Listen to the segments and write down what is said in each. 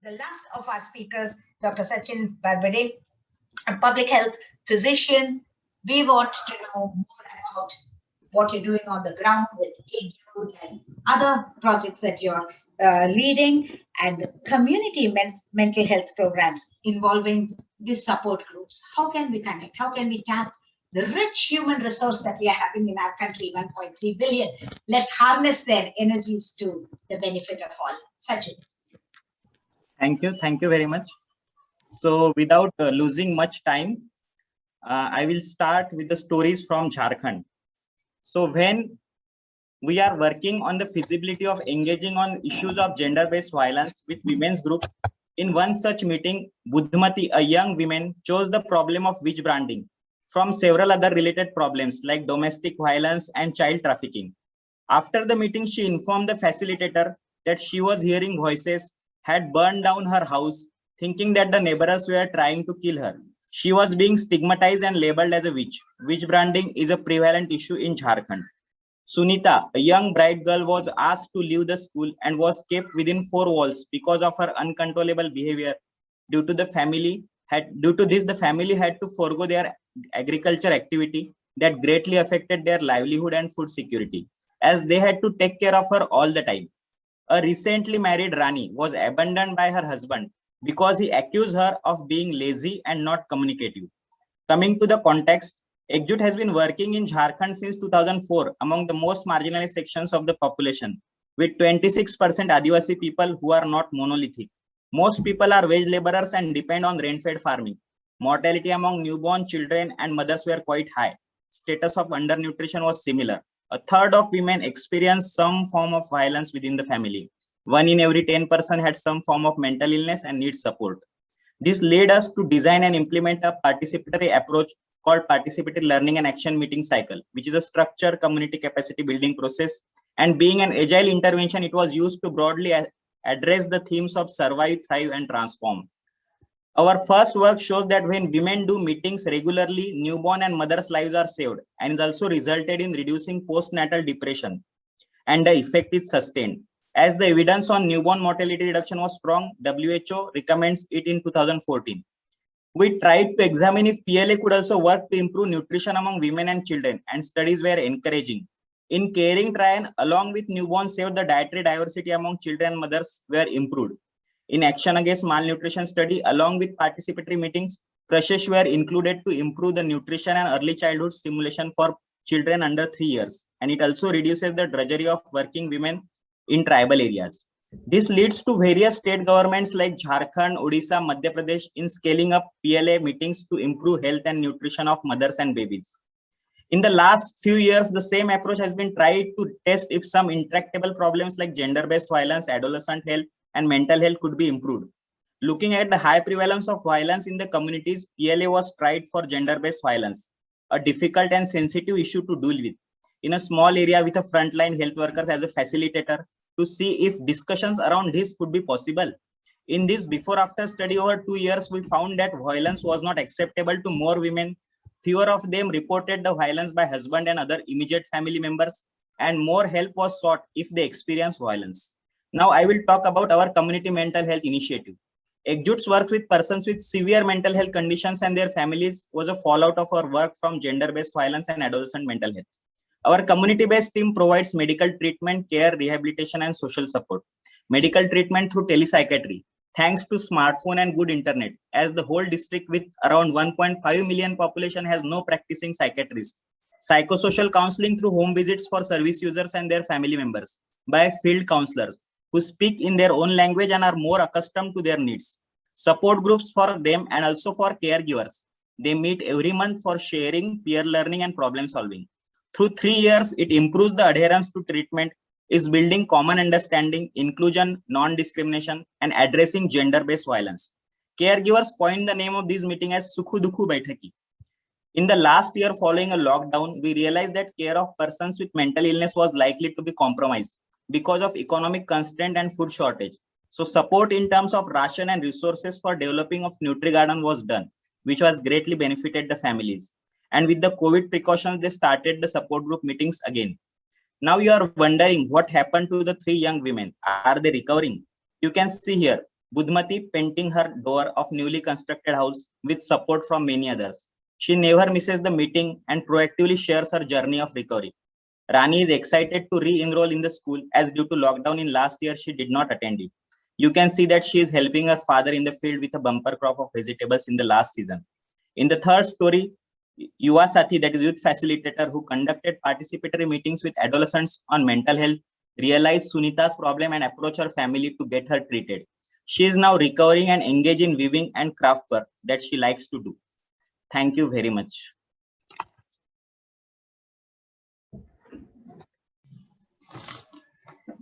the last of our speakers, Dr. Sachin Barbade, a public health physician. We want to know more about what you're doing on the ground with Ekjut and other projects that you're leading, and community mental health programs involving these support groups. How can we connect? How can we tap the rich human resource that we are having in our country, 1.3 billion? Let's harness their energies to the benefit of all. Sachin. Thank you very much. So without losing much time, I will start with the stories from Jharkhand. So when we are working on the feasibility of engaging on issues of gender-based violence with women's group, in one such meeting, Budhmati, a young woman, chose the problem of witch branding from several other related problems like domestic violence and child trafficking. After the meeting, she informed the facilitator that she was hearing voices, had burned down her house, thinking that the neighbors were trying to kill her. She was being stigmatized and labeled as a witch. Witch branding is a prevalent issue in Jharkhand. Sunita, a young bright girl, was asked to leave the school and was kept within 4 walls because of her uncontrollable behavior. Due to this, the family had to forego their agriculture activity that greatly affected their livelihood and food security, as they had to take care of her all the time. A recently married Rani was abandoned by her husband because he accused her of being lazy and not communicative. Coming to the context, Ekjut has been working in Jharkhand since 2004 among the most marginalized sections of the population, with 26% Adivasi people who are not monolithic. Most people are wage laborers and depend on rain-fed farming. Mortality among newborn children and mothers were quite high. Status of undernutrition was similar. A third of women experienced some form of violence within the family. 1 in every 10 person had some form of mental illness and needs support. This led us to design and implement a participatory approach called Participatory Learning and Action Meeting Cycle, which is a structured community capacity building process. And being an agile intervention, it was used to broadly address the themes of survive, thrive, and transform. Our first work shows that when women do meetings regularly, newborn and mothers' lives are saved, and it also resulted in reducing postnatal depression, and the effect is sustained. As the evidence on newborn mortality reduction was strong, WHO recommends it in 2014. We tried to examine if PLA could also work to improve nutrition among women and children, and studies were encouraging. In Caring Triad, along with newborn saved, the dietary diversity among children and mothers were improved. In Action Against Malnutrition study, along with participatory meetings, crushes were included to improve the nutrition and early childhood stimulation for children under 3 years. And it also reduces the drudgery of working women in tribal areas. This leads to various state governments like Jharkhand, Odisha, Madhya Pradesh in scaling up PLA meetings to improve health and nutrition of mothers and babies. In the last few years, the same approach has been tried to test if some intractable problems like gender-based violence, adolescent health, and mental health could be improved. Looking at the high prevalence of violence in the communities, PLA was tried for gender-based violence, a difficult and sensitive issue to deal with, in a small area with a frontline health workers as a facilitator to see if discussions around this could be possible. In this before-after study over 2 years, we found that violence was not acceptable to more women. Fewer of them reported the violence by husband and other immediate family members, and more help was sought if they experienced violence. Now I will talk about our community mental health initiative. Ekjut's work with persons with severe mental health conditions and their families was a fallout of our work from gender-based violence and adolescent mental health. Our community-based team provides medical treatment, care, rehabilitation, and social support. Medical treatment through telepsychiatry, thanks to smartphone and good internet, as the whole district with around 1.5 million population has no practicing psychiatrist. Psychosocial counseling through home visits for service users and their family members by field counselors who speak in their own language and are more accustomed to their needs. Support groups for them and also for caregivers. They meet every month for sharing, peer learning, and problem solving. Through 3 years, it improves the adherence to treatment, is building common understanding, inclusion, non-discrimination, and addressing gender-based violence. Caregivers coined the name of this meeting as Sukhu Dukhu Baithaki. In the last year following a lockdown, we realized that care of persons with mental illness was likely to be compromised because of economic constraint and food shortage. So support in terms of ration and resources for developing of Nutri-Garden was done, which was greatly benefited the families. And with the COVID precautions, they started the support group meetings again. Now you are wondering what happened to the 3 young women. Are they recovering? You can see here, Budmati painting her door of newly constructed house with support from many others. She never misses the meeting and proactively shares her journey of recovery. Rani is excited to re-enroll in the school as due to lockdown in last year, she did not attend it. You can see that she is helping her father in the field with a bumper crop of vegetables in the last season. In the third story, Yuva Sathi, that is youth facilitator who conducted participatory meetings with adolescents on mental health, realized Sunita's problem and approached her family to get her treated. She is now recovering and engaged in weaving and craft work that she likes to do. Thank you very much.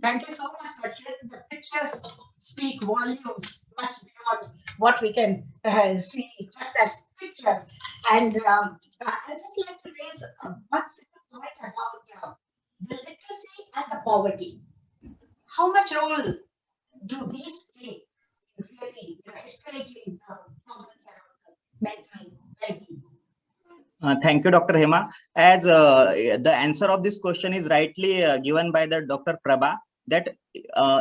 Thank you so much, Sachin. The pictures speak volumes, much beyond what we can see just as pictures. And I'd just like to raise one simple point about the literacy and the poverty. How much role do these play in really escalating problems around mental well-being? Thank you, Dr. Hema. As the answer of this question is rightly given by the Dr. Prabha, that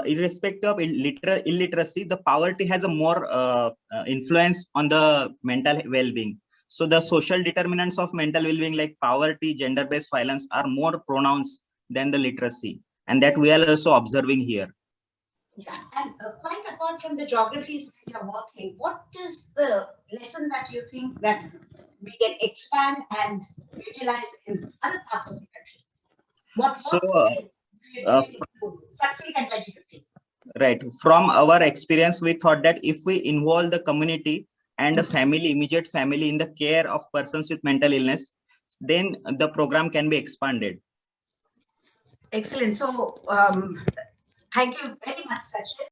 irrespective of illiteracy, the poverty has a more influence on the mental well-being. So the social determinants of mental well-being like poverty, gender-based violence are more pronounced than the literacy, and that we are also observing here. Yeah, and quite apart from the geographies that you're working, what is the lesson that you think that we can expand and utilize in other parts of the country? What works to succeed in 2050? Right. From our experience, we thought that if we involve the community and the family, immediate family in the care of persons with mental illness, then the program can be expanded. Excellent. So thank you very much, Sachin.